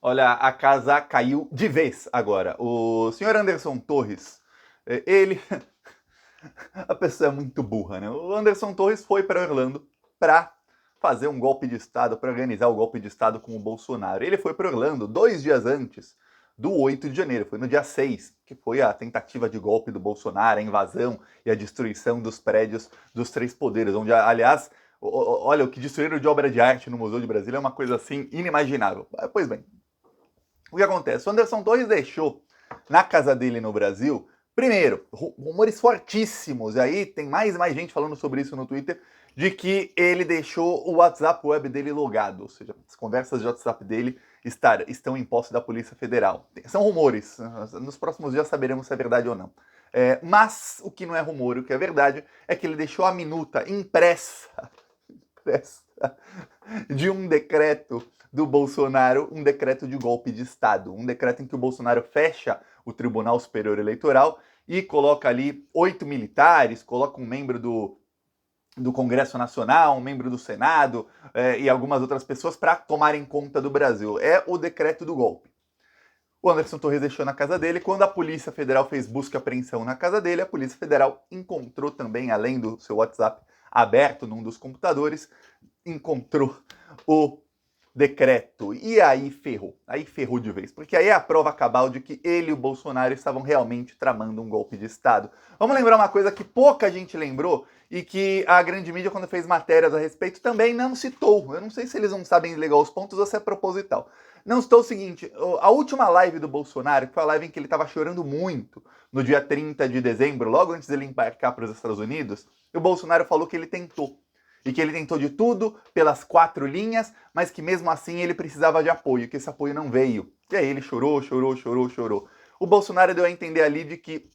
Olha, a casa caiu de vez agora. O senhor Anderson Torres, ele. A pessoa é muito burra, né? O Anderson Torres foi para Orlando para fazer um golpe de Estado, para organizar o golpe de Estado com o Bolsonaro. Ele foi para Orlando 2 dias antes do 8 de janeiro, foi no dia 6, que foi a tentativa de golpe do Bolsonaro, a invasão e a destruição dos prédios dos três poderes, onde, aliás, olha, o que destruíram de obra de arte no Museu de Brasília é uma coisa assim inimaginável. Pois bem, o que acontece? O Anderson Torres deixou na casa dele no Brasil, primeiro, rumores fortíssimos, e aí tem mais e mais gente falando sobre isso no Twitter, de que ele deixou o WhatsApp web dele logado, ou seja, as conversas de WhatsApp dele estão em posse da Polícia Federal. São rumores, nos próximos dias saberemos se é verdade ou não. Mas o que não é rumor, o que é verdade, é que ele deixou a minuta impressa de um decreto do Bolsonaro, um decreto de golpe de Estado, um decreto em que o Bolsonaro fecha o Tribunal Superior Eleitoral e coloca ali 8 militares, coloca um membro do Congresso Nacional, um membro do Senado e algumas outras pessoas para tomarem conta do Brasil. É o decreto do golpe. O Anderson Torres deixou na casa dele. Quando a Polícia Federal fez busca e apreensão na casa dele, a Polícia Federal encontrou também, além do seu WhatsApp aberto num dos computadores, encontrou o decreto. E aí ferrou de vez, porque aí é a prova cabal de que ele e o Bolsonaro estavam realmente tramando um golpe de Estado. Vamos lembrar uma coisa que pouca gente lembrou e que a grande mídia, quando fez matérias a respeito, também não citou. Eu não sei se eles não sabem ligar os pontos ou se é proposital. Não citou o seguinte, a última live do Bolsonaro, que foi a live em que ele estava chorando muito, no dia 30 de dezembro, logo antes dele embarcar para os Estados Unidos, o Bolsonaro falou que ele tentou. E que ele tentou de tudo, pelas 4 linhas, mas que mesmo assim ele precisava de apoio, que esse apoio não veio. E aí ele chorou. O Bolsonaro deu a entender ali de que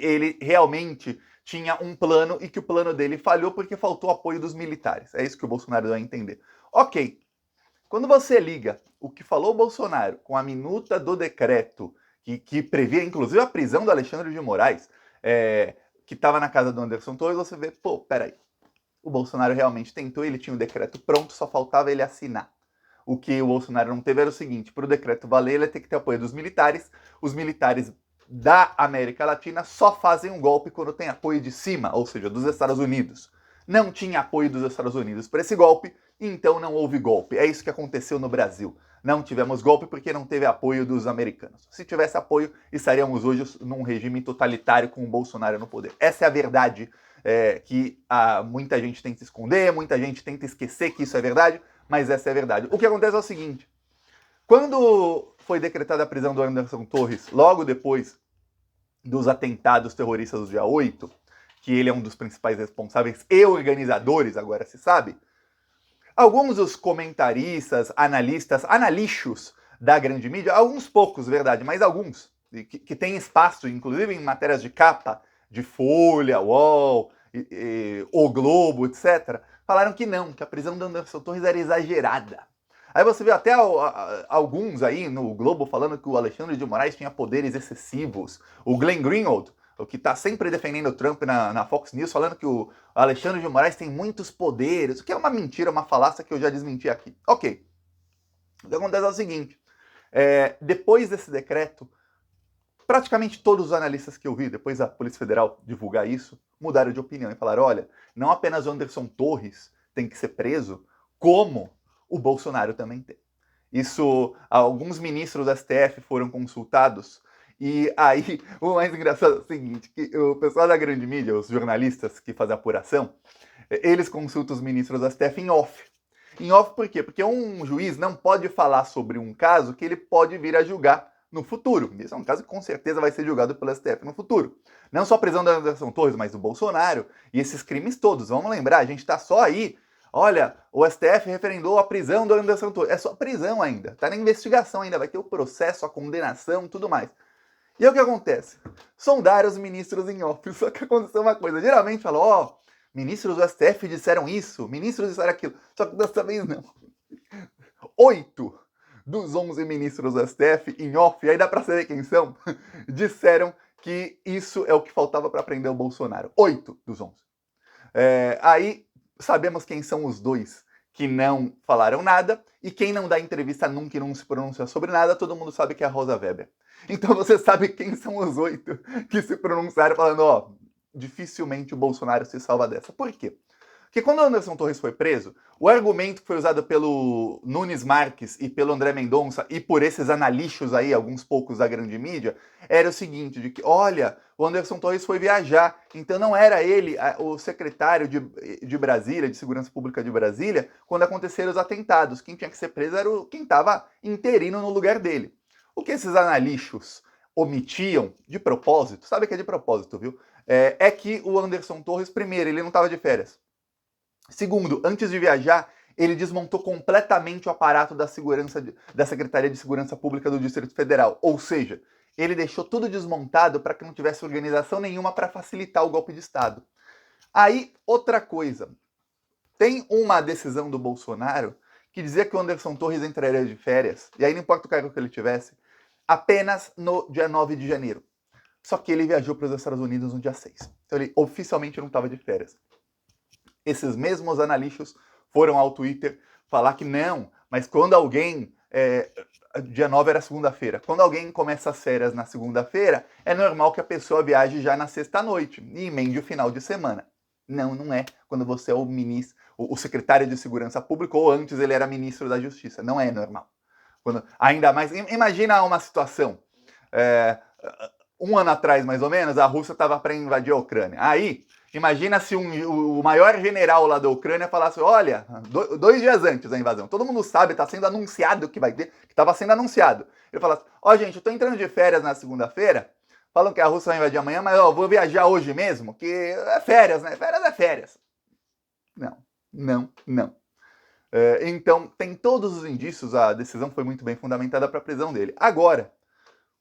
ele realmente tinha um plano e que o plano dele falhou porque faltou apoio dos militares. É isso que o Bolsonaro deu a entender. Ok, quando você liga o que falou o Bolsonaro com a minuta do decreto, que previa inclusive a prisão do Alexandre de Moraes, que estava na casa do Anderson Torres, você vê, pô, peraí. O Bolsonaro realmente tentou, ele tinha o decreto pronto, só faltava ele assinar. O que o Bolsonaro não teve era o seguinte, para o decreto valer, ele tem que ter apoio dos militares. Os militares da América Latina só fazem um golpe quando tem apoio de cima, ou seja, dos Estados Unidos. Não tinha apoio dos Estados Unidos para esse golpe, então não houve golpe. É isso que aconteceu no Brasil. Não tivemos golpe porque não teve apoio dos americanos. Se tivesse apoio, estaríamos hoje num regime totalitário com o Bolsonaro no poder. Essa é a verdade que muita gente tenta esconder, muita gente tenta esquecer que isso é verdade, mas essa é a verdade. O que acontece é o seguinte, quando foi decretada a prisão do Anderson Torres, logo depois dos atentados terroristas do dia 8, que ele é um dos principais responsáveis e organizadores, agora se sabe, alguns dos comentaristas, analixos da grande mídia, alguns poucos, verdade, mas alguns, que têm espaço, inclusive em matérias de capa, de Folha, UOL, O Globo, etc., falaram que não, que a prisão do Anderson Torres era exagerada. Aí você vê até alguns aí no Globo falando que o Alexandre de Moraes tinha poderes excessivos. O Glenn Greenwald, o que está sempre defendendo o Trump na Fox News, falando que o Alexandre de Moraes tem muitos poderes, o que é uma mentira, uma falácia que eu já desmenti aqui. Ok. O que acontece é o seguinte, depois desse decreto, praticamente todos os analistas que eu vi, depois da Polícia Federal divulgar isso, mudaram de opinião e falaram, olha, não apenas o Anderson Torres tem que ser preso, como o Bolsonaro também tem. Isso, alguns ministros do STF foram consultados, e aí o mais engraçado é o seguinte, que o pessoal da grande mídia, os jornalistas que fazem apuração, eles consultam os ministros do STF em off. Em off por quê? Porque um juiz não pode falar sobre um caso que ele pode vir a julgar no futuro. Isso é um caso que com certeza vai ser julgado pelo STF no futuro. Não só a prisão do Anderson Torres, mas do Bolsonaro e esses crimes todos. Vamos lembrar, a gente está só aí. Olha, o STF referendou a prisão do Anderson Torres. É só prisão ainda. Está na investigação ainda. Vai ter o processo, a condenação, tudo mais. E aí o que acontece? Sondaram os ministros em off. Só que aconteceu uma coisa. Geralmente falam, ó, ministros do STF disseram isso, ministros disseram aquilo. Só que dessa vez não. 8 dos 11 ministros do STF em off, e aí dá pra saber quem são, disseram que isso é o que faltava para prender o Bolsonaro. 8 dos 11. Aí sabemos quem são os dois que não falaram nada, e quem não dá entrevista nunca e não se pronuncia sobre nada, todo mundo sabe que é a Rosa Weber. Então você sabe quem são os 8 que se pronunciaram falando, ó, dificilmente o Bolsonaro se salva dessa. Por quê? Porque quando o Anderson Torres foi preso, o argumento que foi usado pelo Nunes Marques e pelo André Mendonça e por esses analixos aí, alguns poucos da grande mídia, era o seguinte, de que, olha, o Anderson Torres foi viajar, então não era ele o secretário de Brasília, de Segurança Pública de Brasília, quando aconteceram os atentados. Quem tinha que ser preso era quem estava interino no lugar dele. O que esses analixos omitiam, de propósito, sabe que é de propósito, viu? É que o Anderson Torres, primeiro, ele não estava de férias. Segundo, antes de viajar, ele desmontou completamente o aparato da Secretaria de Segurança Pública do Distrito Federal. Ou seja, ele deixou tudo desmontado para que não tivesse organização nenhuma para facilitar o golpe de Estado. Aí, outra coisa. Tem uma decisão do Bolsonaro que dizia que o Anderson Torres entraria de férias, e aí não importa o cargo que ele tivesse, apenas no dia 9 de janeiro. Só que ele viajou para os Estados Unidos no dia 6. Então ele oficialmente não estava de férias. Esses mesmos analixos foram ao Twitter falar que não, mas quando alguém... dia 9 era segunda-feira. Quando alguém começa as férias na segunda-feira, é normal que a pessoa viaje já na sexta-noite e emende o final de semana. Não, não é. Quando você é o ministro, o secretário de Segurança Pública, ou antes ele era ministro da Justiça. Não é normal. Ainda mais... Imagina uma situação. Um ano atrás, mais ou menos, a Rússia estava para invadir a Ucrânia. Aí... Imagina se o maior general lá da Ucrânia falasse, olha, 2 dias antes da invasão, todo mundo sabe, está sendo anunciado que vai ter, que estava sendo anunciado. Ele falasse, ó gente, eu estou entrando de férias na segunda-feira, falam que a Rússia vai invadir amanhã, mas ó, vou viajar hoje mesmo, que é férias, né? Férias é férias. Não, não, não. Então, tem todos os indícios, a decisão foi muito bem fundamentada para a prisão dele. Agora,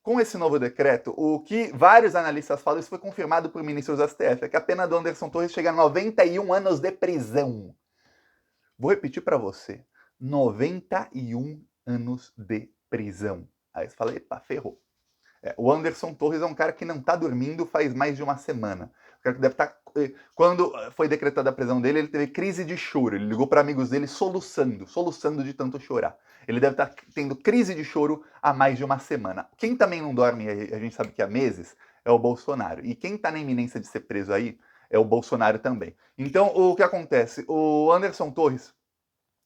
com esse novo decreto, o que vários analistas falam, isso foi confirmado por ministros do STF, é que a pena do Anderson Torres chega a 91 anos de prisão. Vou repetir para você. 91 anos de prisão. Aí você fala, epa, ferrou. O Anderson Torres é um cara que não está dormindo faz mais de uma semana. O cara que deve estar... Quando foi decretada a prisão dele, ele teve crise de choro. Ele ligou para amigos dele soluçando de tanto chorar. Ele deve estar tendo crise de choro há mais de uma semana. Quem também não dorme, a gente sabe que há meses, é o Bolsonaro. E quem está na iminência de ser preso aí é o Bolsonaro também. Então, o que acontece? O Anderson Torres,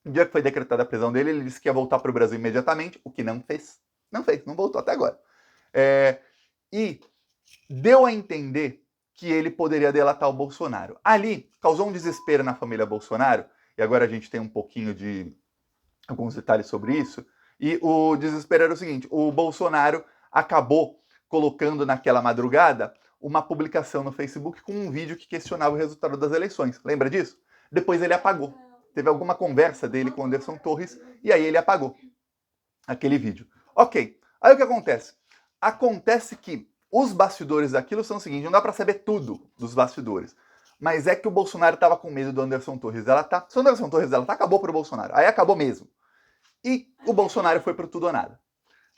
no dia que foi decretada a prisão dele, ele disse que ia voltar para o Brasil imediatamente, o que não fez. Não fez, não voltou até agora. E deu a entender que ele poderia delatar o Bolsonaro. Ali, causou um desespero na família Bolsonaro, e agora a gente tem um pouquinho de alguns detalhes sobre isso, e o desespero era o seguinte, o Bolsonaro acabou colocando naquela madrugada uma publicação no Facebook com um vídeo que questionava o resultado das eleições. Lembra disso? Depois ele apagou. Teve alguma conversa dele com o Anderson Torres, e aí ele apagou aquele vídeo. Ok, aí o que acontece? Acontece que os bastidores daquilo são o seguinte, não dá para saber tudo dos bastidores, mas é que o Bolsonaro estava com medo do Anderson Torres delatar. Se o Anderson Torres delatar, acabou pro Bolsonaro. Aí acabou mesmo. E o Bolsonaro foi pro tudo ou nada.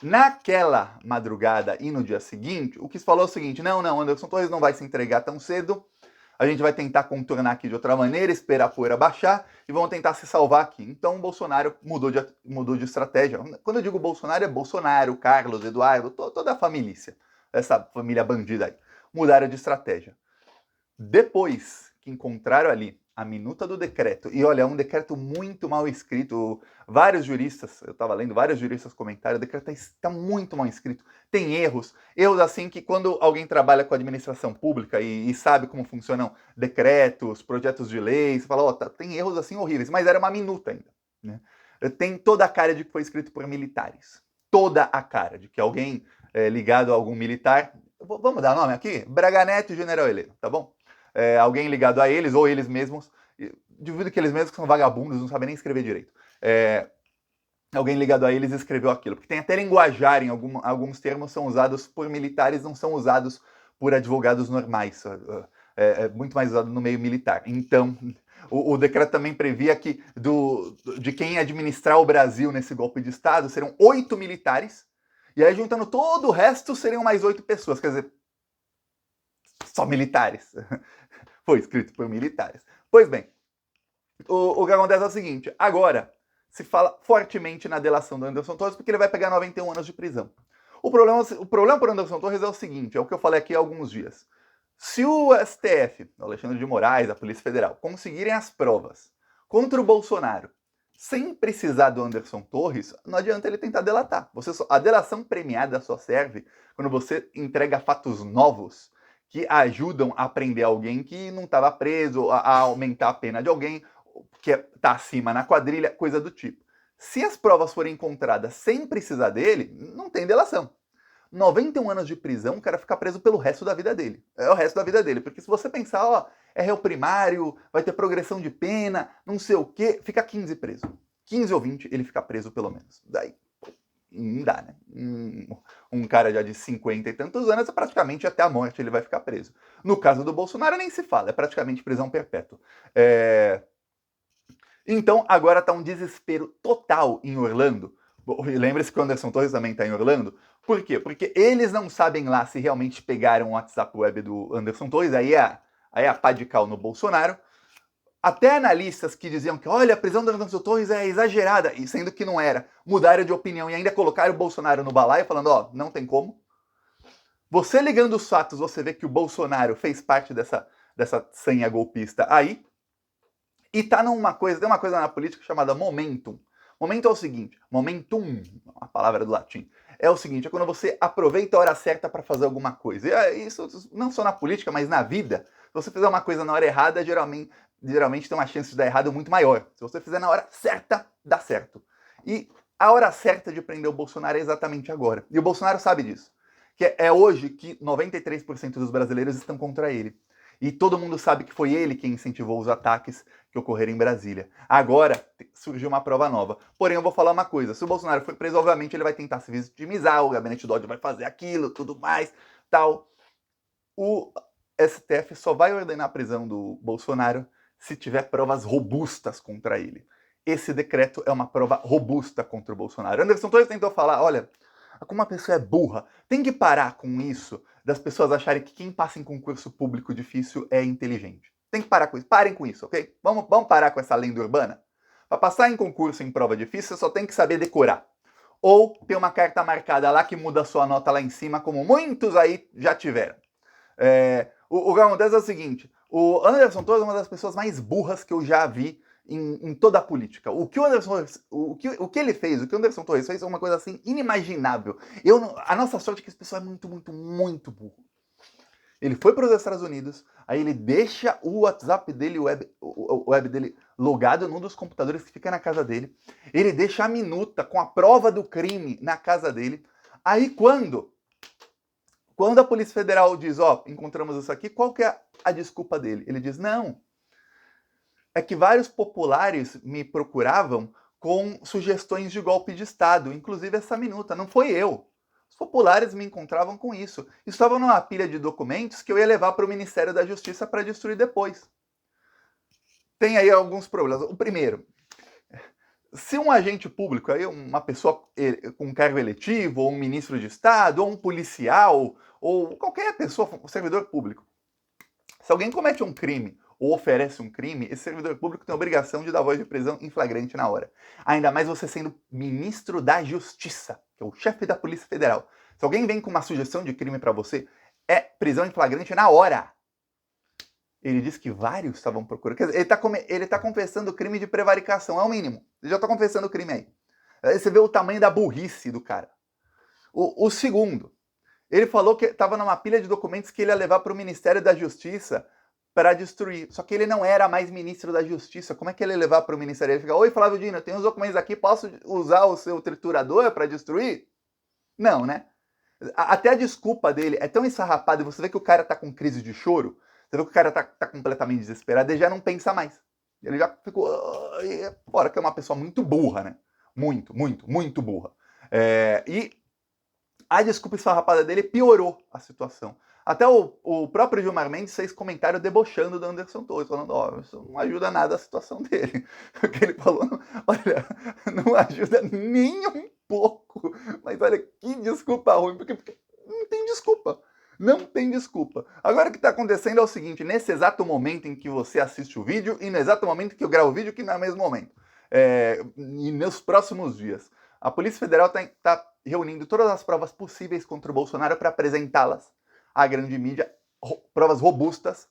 Naquela madrugada e no dia seguinte, o que se falou é o seguinte, não, Anderson Torres não vai se entregar tão cedo, a gente vai tentar contornar aqui de outra maneira, esperar a poeira baixar e vamos tentar se salvar aqui. Então o Bolsonaro mudou de estratégia. Quando eu digo Bolsonaro, é Bolsonaro, Carlos, Eduardo, toda a família, essa família bandida aí, mudaram de estratégia. Depois que encontraram ali a minuta do decreto, e olha, é um decreto muito mal escrito, vários juristas, eu estava lendo, vários juristas comentaram, o decreto está muito mal escrito, tem erros assim que quando alguém trabalha com administração pública e sabe como funcionam decretos, projetos de lei, você fala, tem erros assim horríveis, mas era uma minuta ainda, né? Tem toda a cara de que foi escrito por militares, toda a cara de que alguém ligado a algum militar, vamos dar nome aqui? Braga Neto e General Heleno, tá bom? Alguém ligado a eles, ou eles mesmos, duvido que eles mesmos são vagabundos, não sabem nem escrever direito. Alguém ligado a eles escreveu aquilo, porque tem até linguajar em alguns termos são usados por militares, não são usados por advogados normais, é muito mais usado no meio militar. Então, o decreto também previa que de quem administrar o Brasil nesse golpe de Estado serão 8 militares, e aí juntando todo o resto seriam mais 8 pessoas, quer dizer, só militares. Foi escrito por militares. Pois bem, O que acontece é o seguinte, agora se fala fortemente na delação do Anderson Torres porque ele vai pegar 91 anos de prisão. O problema para o Anderson Torres é o seguinte, é o que eu falei aqui há alguns dias. Se o STF, o Alexandre de Moraes, a Polícia Federal, conseguirem as provas contra o Bolsonaro sem precisar do Anderson Torres, não adianta ele tentar delatar. A delação premiada só serve quando você entrega fatos novos que ajudam a prender alguém que não estava preso, a aumentar a pena de alguém que está acima na quadrilha, coisa do tipo. Se as provas forem encontradas sem precisar dele, não tem delação. 91 anos de prisão, o cara fica preso pelo resto da vida dele. É o resto da vida dele. Porque se você pensar, ó, é réu primário, vai ter progressão de pena, não sei o quê, fica 15 preso. 15 ou 20, ele fica preso pelo menos. Daí, não dá, né? Um cara já de 50 e tantos anos, praticamente até a morte ele vai ficar preso. No caso do Bolsonaro, nem se fala, é praticamente prisão perpétua. Então, agora está um desespero total em Orlando. Lembre-se que o Anderson Torres também está em Orlando. Por quê? Porque eles não sabem lá se realmente pegaram o WhatsApp web do Anderson Torres, aí é a pá de cal no Bolsonaro. Até analistas que diziam que, olha, a prisão do Anderson Torres é exagerada, e sendo que não era, mudaram de opinião e ainda colocaram o Bolsonaro no balaio, falando, ó, não tem como. Você ligando os fatos, você vê que o Bolsonaro fez parte dessa senha golpista aí, e tá tem uma coisa na política chamada momentum. Momento é o seguinte, momentum, a palavra do latim, é o seguinte, é quando você aproveita a hora certa para fazer alguma coisa. E isso não só na política, mas na vida. Se você fizer uma coisa na hora errada, geralmente tem uma chance de dar errado muito maior. Se você fizer na hora certa, dá certo. E a hora certa de prender o Bolsonaro é exatamente agora. E o Bolsonaro sabe disso. Que é hoje que 93% dos brasileiros estão contra ele. E todo mundo sabe que foi ele quem incentivou os ataques que ocorreram em Brasília. Agora surgiu uma prova nova. Porém, eu vou falar uma coisa. Se o Bolsonaro foi preso, obviamente ele vai tentar se vitimizar, o gabinete Dodge vai fazer aquilo, tudo mais, tal. O STF só vai ordenar a prisão do Bolsonaro se tiver provas robustas contra ele. Esse decreto é uma prova robusta contra o Bolsonaro. Anderson Torres tentou falar, olha, como uma pessoa é burra, tem que parar com isso das pessoas acharem que quem passa em concurso público difícil é inteligente. Tem que parar com isso. Parem com isso, ok? Vamos parar com essa lenda urbana? Para passar em concurso em prova difícil, você só tem que saber decorar. Ou ter uma carta marcada lá que muda a sua nota lá em cima, como muitos aí já tiveram. O que acontece é o seguinte, o Anderson Torres é uma das pessoas mais burras que eu já vi em toda a política. O que o Anderson Torres fez é uma coisa assim inimaginável. A nossa sorte é que esse pessoal é muito, muito, muito burro. Ele foi para os Estados Unidos, aí ele deixa o WhatsApp dele, o web dele logado num dos computadores que fica na casa dele. Ele deixa a minuta com a prova do crime na casa dele. Aí quando a Polícia Federal diz, ó, encontramos isso aqui, qual que é a desculpa dele? Ele diz, não, é que vários populares me procuravam com sugestões de golpe de Estado, inclusive essa minuta, não foi eu. Os populares me encontravam com isso. Estava numa pilha de documentos que eu ia levar para o Ministério da Justiça para destruir depois. Tem aí alguns problemas. O primeiro, se um agente público, aí uma pessoa com um cargo eletivo, ou um ministro de Estado, ou um policial, ou qualquer pessoa, um servidor público, se alguém comete um crime ou oferece um crime, esse servidor público tem a obrigação de dar voz de prisão em flagrante na hora. Ainda mais você sendo ministro da Justiça, que é o chefe da Polícia Federal. Se alguém vem com uma sugestão de crime para você, é prisão em flagrante na hora. Ele diz que vários estavam procurando. Quer dizer, ele tá confessando crime de prevaricação, é o mínimo. Ele já está confessando o crime aí. Aí você vê o tamanho da burrice do cara. O segundo, ele falou que estava numa pilha de documentos que ele ia levar para o Ministério da Justiça para destruir. Só que ele não era mais ministro da Justiça. Como é que ele ia levar para o Ministério? Ele fica, oi, Flávio Dino, eu tenho os documentos aqui, posso usar o seu triturador para destruir? Não, né? Até a desculpa dele é tão ensarrapada, e você vê que o cara tá com crise de choro, você vê que o cara tá completamente desesperado, ele já não pensa mais. Ele já ficou... Fora que é uma pessoa muito burra, né? Muito, muito, muito burra. E a desculpa esfarrapada dele piorou a situação. Até o próprio Gilmar Mendes fez comentário debochando do Anderson Torres, falando, ó, isso não ajuda nada a situação dele. O que ele falou, olha, não ajuda nem um pouco. Mas olha, que desculpa ruim, porque não tem desculpa. Não tem desculpa. Agora o que está acontecendo é o seguinte, nesse exato momento em que você assiste o vídeo e no exato momento que eu gravo o vídeo, que não é o mesmo momento, e nos próximos dias, a Polícia Federal está reunindo todas as provas possíveis contra o Bolsonaro para apresentá-las à grande mídia, provas robustas,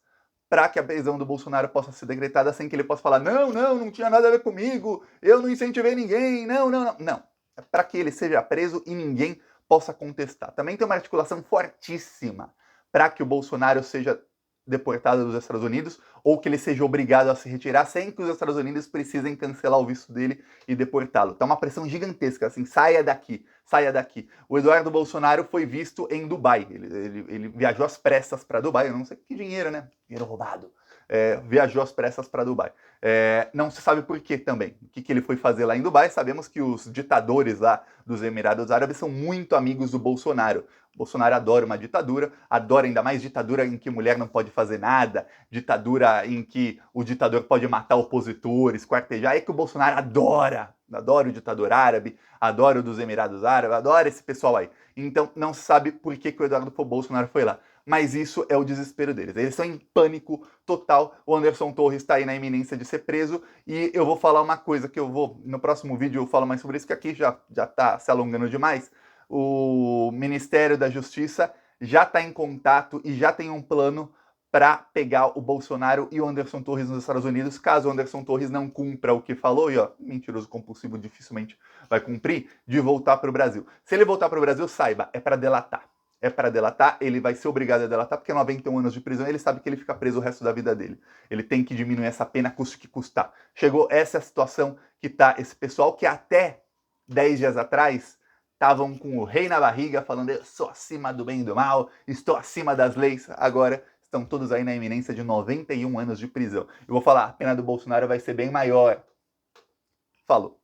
para que a prisão do Bolsonaro possa ser decretada sem que ele possa falar não tinha nada a ver comigo, eu não incentivei ninguém, não. É para que ele seja preso e ninguém possa contestar. Também tem uma articulação fortíssima para que o Bolsonaro seja deportado dos Estados Unidos ou que ele seja obrigado a se retirar sem que os Estados Unidos precisem cancelar o visto dele e deportá-lo. Tá uma pressão gigantesca, assim, saia daqui, saia daqui. O Eduardo Bolsonaro foi visto em Dubai, ele viajou às pressas para Dubai, eu não sei que dinheiro, né? Dinheiro roubado. Viajou às pressas para Dubai. Não se sabe por que também. O que ele foi fazer lá em Dubai? Sabemos que os ditadores lá dos Emirados Árabes são muito amigos do Bolsonaro. O Bolsonaro adora uma ditadura, adora ainda mais ditadura em que mulher não pode fazer nada, ditadura em que o ditador pode matar opositores, quartejar. É que o Bolsonaro adora o ditador árabe, adora o dos Emirados Árabes, adora esse pessoal aí. Então não se sabe por que o Eduardo Bolsonaro foi lá. Mas isso é o desespero deles. Eles estão em pânico total. O Anderson Torres está aí na iminência de ser preso. E eu vou falar uma coisa que no próximo vídeo eu falo mais sobre isso, que aqui já está se alongando demais. O Ministério da Justiça já está em contato e já tem um plano para pegar o Bolsonaro e o Anderson Torres nos Estados Unidos, caso o Anderson Torres não cumpra o que falou, e mentiroso compulsivo dificilmente vai cumprir, de voltar para o Brasil. Se ele voltar para o Brasil, saiba, é para delatar. É para delatar, ele vai ser obrigado a delatar, porque 91 anos de prisão, ele sabe que ele fica preso o resto da vida dele. Ele tem que diminuir essa pena, custe o que custar. Chegou essa situação que tá esse pessoal que até 10 dias atrás estavam com o rei na barriga, falando eu sou acima do bem e do mal, estou acima das leis. Agora estão todos aí na iminência de 91 anos de prisão. Eu vou falar, a pena do Bolsonaro vai ser bem maior. Falou.